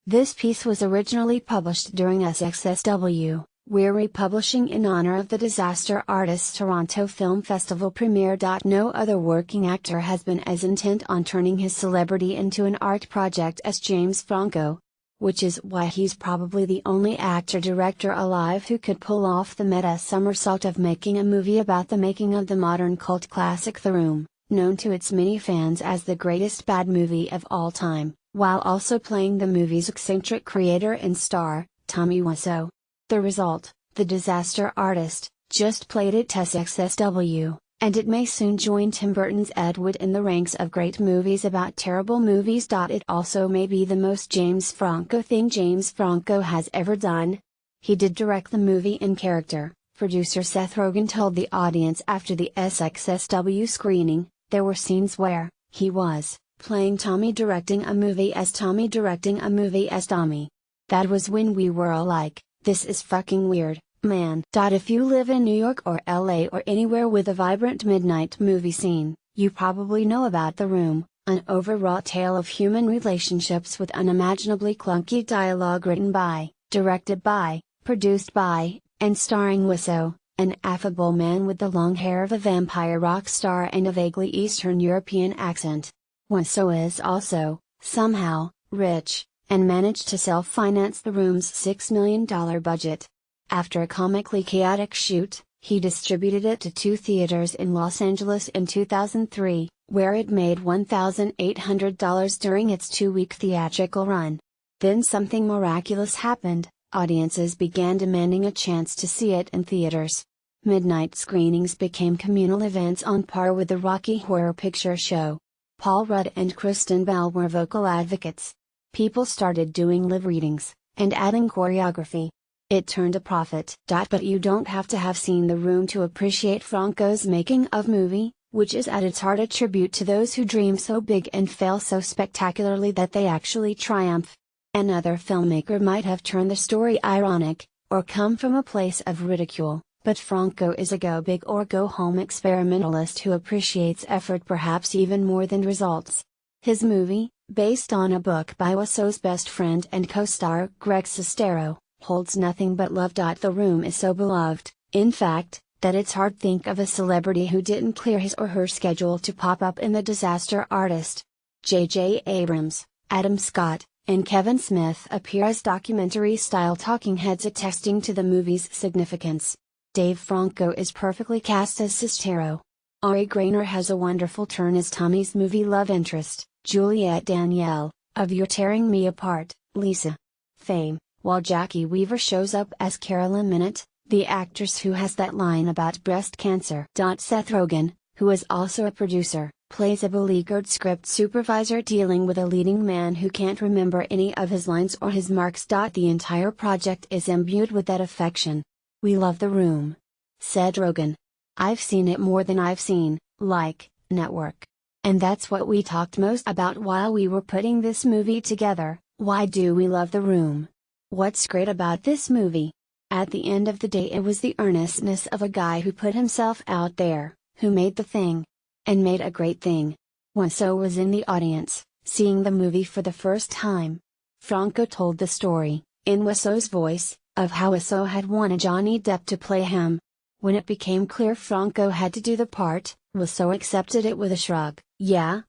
This piece was originally published during SXSW, we're republishing in honor of the Disaster Artist Toronto Film Festival premiere. No other working actor has been as intent on turning his celebrity into an art project as James Franco. Which is why he's probably the only actor-director alive who could pull off the meta somersault of making a movie about the making of the modern cult classic The Room, known to its many fans as the greatest bad movie of all time, while also playing the movie's eccentric creator and star, Tommy Wiseau. The result, The Disaster Artist, just played at SXSW, and it may soon join Tim Burton's Ed Wood in the ranks of great movies about terrible movies. It also may be the most James Franco thing James Franco has ever done. He did direct the movie in character, producer Seth Rogen told the audience after the SXSW screening. There were scenes where he was playing Tommy directing a movie as Tommy directing a movie as Tommy. That was when we were all like, this is fucking weird, man. If you live in New York or LA or anywhere with a vibrant midnight movie scene, you probably know about The Room, an overwrought tale of human relationships with unimaginably clunky dialogue written by, directed by, produced by, and starring Wiseau, an affable man with the long hair of a vampire rock star and a vaguely Eastern European accent. Wiseau is also, somehow, rich, and managed to self-finance The Room's $6 million budget. After a comically chaotic shoot, he distributed it to 2 theaters in Los Angeles in 2003, where it made $1,800 during its 2-week theatrical run. Then something miraculous happened, audiences began demanding a chance to see it in theaters. Midnight screenings became communal events on par with the Rocky Horror Picture Show. Paul Rudd and Kristen Bell were vocal advocates. People started doing live readings, and adding choreography. It turned a profit. But you don't have to have seen The Room to appreciate Franco's making of movie, which is at its heart a tribute to those who dream so big and fail so spectacularly that they actually triumph. Another filmmaker might have turned the story ironic, or come from a place of ridicule, but Franco is a go big or go home experimentalist who appreciates effort perhaps even more than results. His movie, based on a book by Wiseau's best friend and co-star Greg Sestero, holds nothing but love. The Room is so beloved, in fact, that it's hard to think of a celebrity who didn't clear his or her schedule to pop up in The Disaster Artist. J.J. Abrams, Adam Scott, and Kevin Smith appear as documentary-style talking heads attesting to the movie's significance. Dave Franco is perfectly cast as Sestero. Ari Grainer has a wonderful turn as Tommy's movie love interest, Juliette Danielle, of You're Tearing Me Apart, Lisa. Fame, while Jackie Weaver shows up as Carolyn Minute, the actress who has that line about breast cancer. Seth Rogen, who is also a producer, plays a beleaguered script supervisor dealing with a leading man who can't remember any of his lines or his marks. The entire project is imbued with that affection. We love The Room. Said Rogen. I've seen it more than I've seen, like, Network. And that's what we talked most about while we were putting this movie together. Why do we love The Room? What's great about this movie? At the end of the day, it was the earnestness of a guy who put himself out there, who made the thing. And made a great thing. Wiseau was in the audience, seeing the movie for the first time. Franco told the story, in Wiseau's voice, of how Wiseau had wanted Johnny Depp to play him. When it became clear Franco had to do the part, Wiseau accepted it with a shrug. Yeah,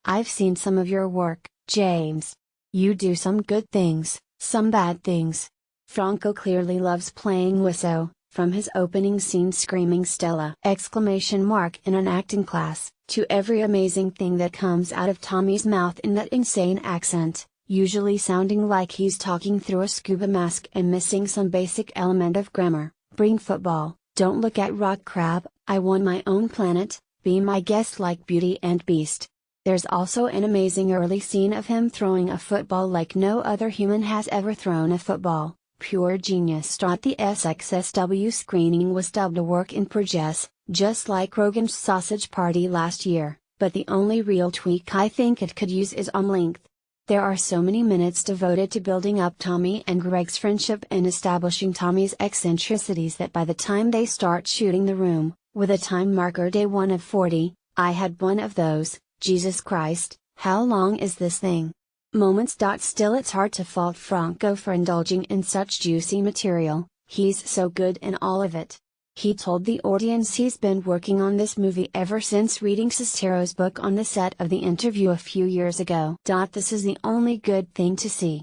I've seen some of your work, James. You do some good things, some bad things. Franco clearly loves playing Wiseau, from his opening scene screaming Stella! In an acting class, to every amazing thing that comes out of Tommy's mouth in that insane accent, usually sounding like he's talking through a scuba mask and missing some basic element of grammar. Bring football, don't look at rock crab, I want my own planet, be my guest like Beauty and Beast. There's also an amazing early scene of him throwing a football like no other human has ever thrown a football. Pure genius. The SXSW screening was dubbed a work in progress, just like Rogen's Sausage Party last year, but the only real tweak I think it could use is on length. There are so many minutes devoted to building up Tommy and Greg's friendship and establishing Tommy's eccentricities that by the time they start shooting The Room, with a time marker day 1 of 40, I had one of those, Jesus Christ, how long is this thing? moments. Still, it's hard to fault Franco for indulging in such juicy material, he's so good in all of it. He told the audience he's been working on this movie ever since reading Sestero's book on the set of The Interview a few years ago. This is the only good thing to see.